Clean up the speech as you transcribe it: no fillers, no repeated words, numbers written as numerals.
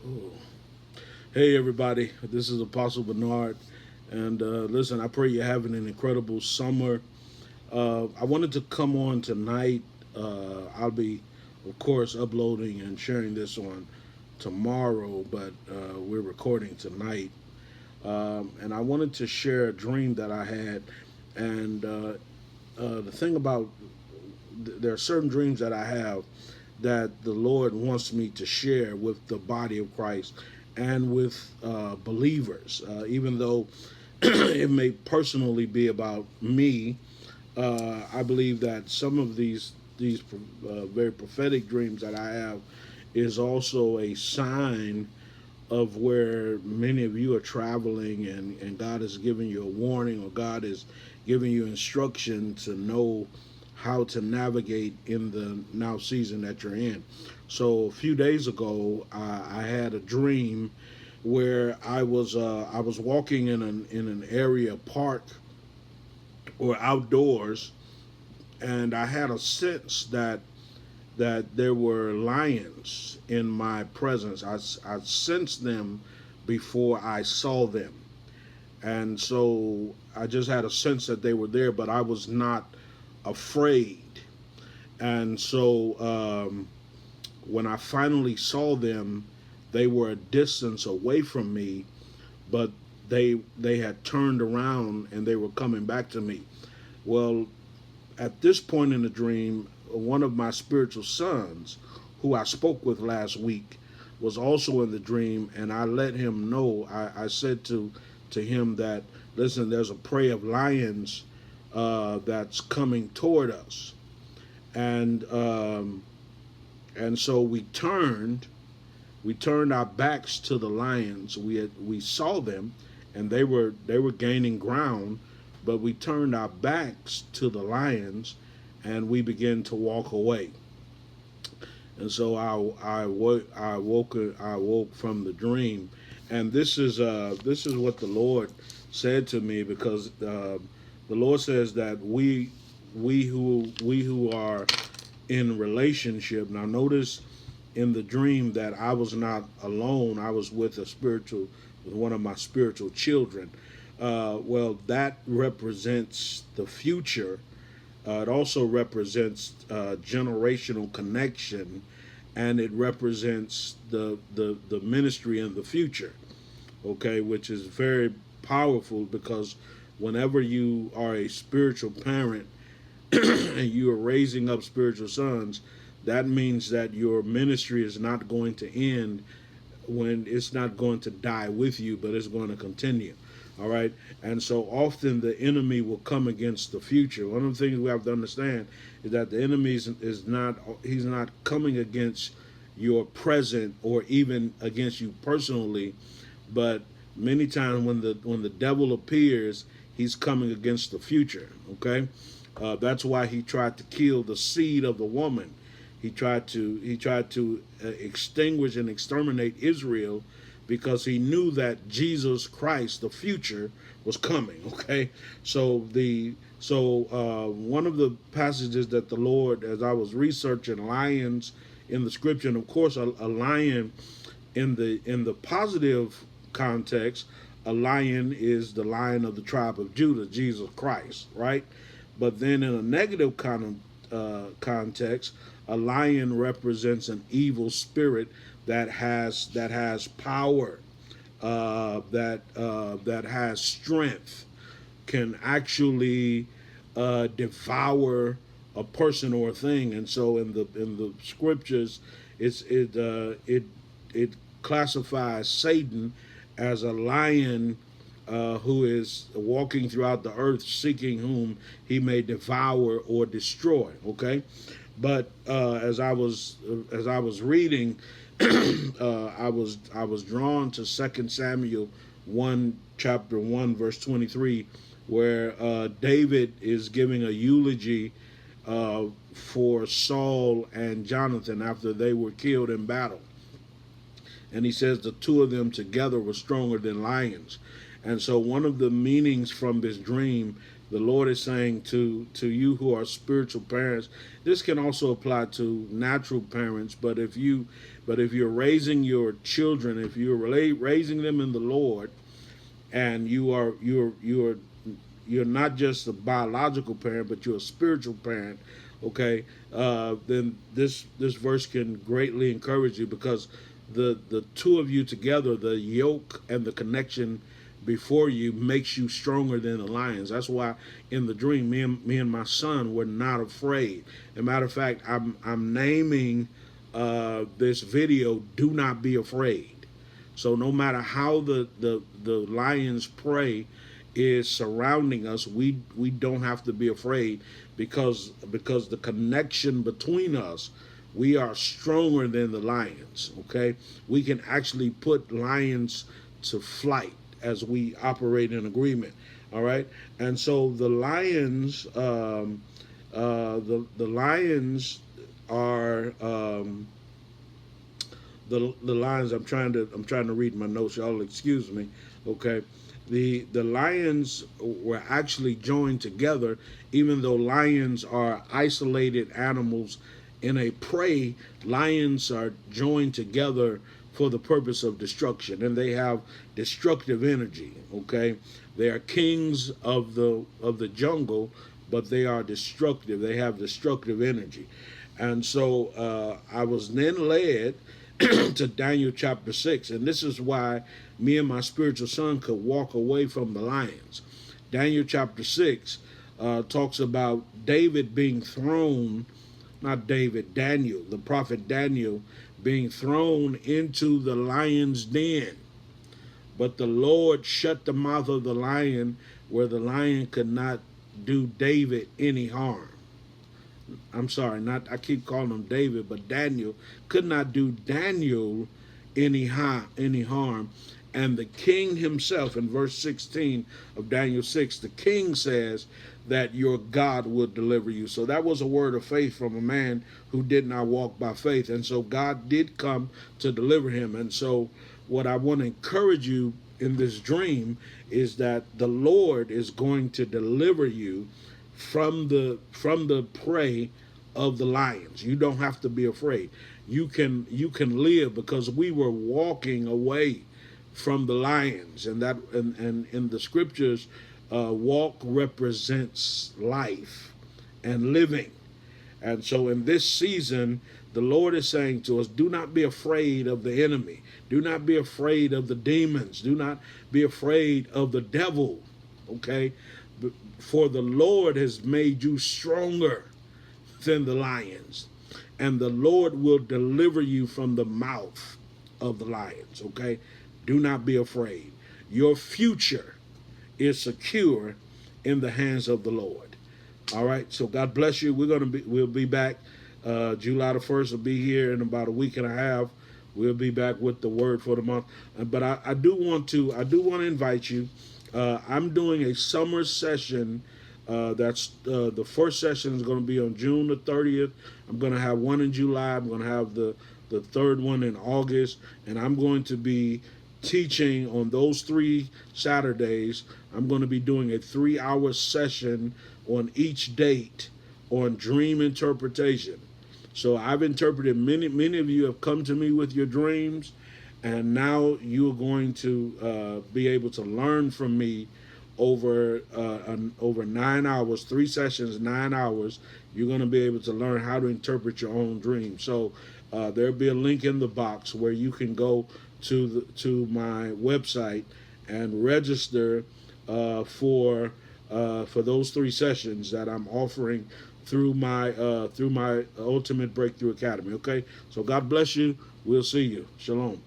Oh. Hey, everybody. This is Apostle Bernard. And listen, I pray you're having an incredible summer. I wanted to come on tonight. I'll be, of course, uploading and sharing this on tomorrow, but we're recording tonight. And I wanted to share a dream that I had. And the thing about there are certain dreams that I have that the Lord wants me to share with the body of Christ and with believers, even though it may personally be about me. I believe that some of these very prophetic dreams that I have is also a sign of where many of you are traveling, and God is giving you a warning, or God is giving you instruction to know how to navigate in the now season that you're in. So a few days ago, I had a dream where I was walking in an area park or outdoors, and I had a sense that there were lions in my presence. I sensed them before I saw them. And so I just had a sense that they were there, but I was not afraid. And so when I finally saw them, they were a distance away from me, but they had turned around and they were coming back to me. Well, at this point in the dream, one of my spiritual sons, who I spoke with last week, was also in the dream, and I let him know. I said to him that, listen, there's a prey of lions that's coming toward us, and so we turned our backs to the lions. We saw them, and they were gaining ground, but we turned our backs to the lions, and we began to walk away. And so I woke from the dream, and this is what the Lord said to me, because the Lord says that we who are in relationship. Now notice in the dream that I was not alone. I was with one of my spiritual children. Well, that represents the future. It also represents generational connection, and it represents the ministry in the future. Okay, which is very powerful, because whenever you are a spiritual parent and you are raising up spiritual sons, that means that your ministry is not going to end, when it's not going to die with you, but it's going to continue. All right. And so often the enemy will come against the future. One of the things we have to understand is that the enemy is not, he's not coming against your present or even against you personally, but many times when the devil appears, he's coming against the future. Okay. That's why he tried to kill the seed of the woman. He tried to extinguish and exterminate Israel, because he knew that Jesus Christ, the future, was coming. Okay, so one of the passages that the Lord, as I was researching lions in the scripture, and of course a lion in the positive context, a lion is the lion of the tribe of Judah, Jesus Christ, right? But then in a negative context, a lion represents an evil spirit that has power, that has strength, can actually devour a person or a thing. And so in the scriptures, it classifies Satan as a lion who is walking throughout the earth seeking whom he may devour or destroy. Okay, but as I was reading, I was drawn to 2 Samuel 1 chapter 1 verse 23, where David is giving a eulogy for Saul and Jonathan after they were killed in battle. And he says the two of them together were stronger than lions. And so one of the meanings from this dream, the Lord is saying to you who are spiritual parents. This can also apply to natural parents, but if you're raising your children, if you're raising them in the Lord, and you're not just a biological parent, but you're a spiritual parent, okay, then this verse can greatly encourage you, because the two of you together, the yoke and the connection before you, makes you stronger than the lions. That's why in the dream, me and my son were not afraid. As a matter of fact, I'm naming this video "Do Not Be Afraid." So no matter how the lion's prey is surrounding us, we don't have to be afraid, because the connection between us, we are stronger than the lions. Okay, we can actually put lions to flight as we operate in agreement. All right, and so the lions, the lions are. The lines, I'm trying to read my notes, y'all excuse me. Okay, the lions were actually joined together. Even though lions are isolated animals in a prey, lions are joined together for the purpose of destruction, and they have destructive energy. Okay, they are kings of the jungle, but they are destructive. They have destructive energy. And so I was then led to Daniel chapter 6. And this is why me and my spiritual son could walk away from the lions. Daniel chapter 6 talks about David being thrown, not David, Daniel, the prophet Daniel, being thrown into the lion's den. But the Lord shut the mouth of the lion, where the lion could not do David any harm. I'm sorry, not I keep calling him David, but Daniel could not do Daniel any harm. And the king himself, in verse 16 of Daniel 6, the king says that your God will deliver you. So that was a word of faith from a man who did not walk by faith. And so God did come to deliver him. And so what I want to encourage you in this dream is that the Lord is going to deliver you from the prey of the lions. You don't have to be afraid. You can live, because we were walking away from the lions, and that and in the scriptures, walk represents life and living. And so in this season, the Lord is saying to us, do not be afraid of the enemy. Do not be afraid of the demons. Do not be afraid of the devil. Okay? For the Lord has made you stronger than the lions, and the Lord will deliver you from the mouth of the lions. Okay? Do not be afraid. Your future is secure in the hands of the Lord. All right. So God bless you. We'll be back. July the 1st will be here in about a week and a half. We'll be back with the word for the month. But I do want to invite you. I'm doing a summer session. That's the first session is going to be on June the 30th. I'm going to have one in July. I'm going to have the third one in August, and I'm going to be teaching on those 3 Saturdays. I'm going to be doing a 3-hour session on each date on dream interpretation. So I've interpreted, many of you have come to me with your dreams, and now you're going to be able to learn from me over 9 hours, 3 sessions, 9 hours. You're going to be able to learn how to interpret your own dreams. So there'll be a link in the box where you can go to my website and register for those 3 sessions that I'm offering through my Ultimate Breakthrough Academy. Okay, so God bless you. We'll see you. Shalom.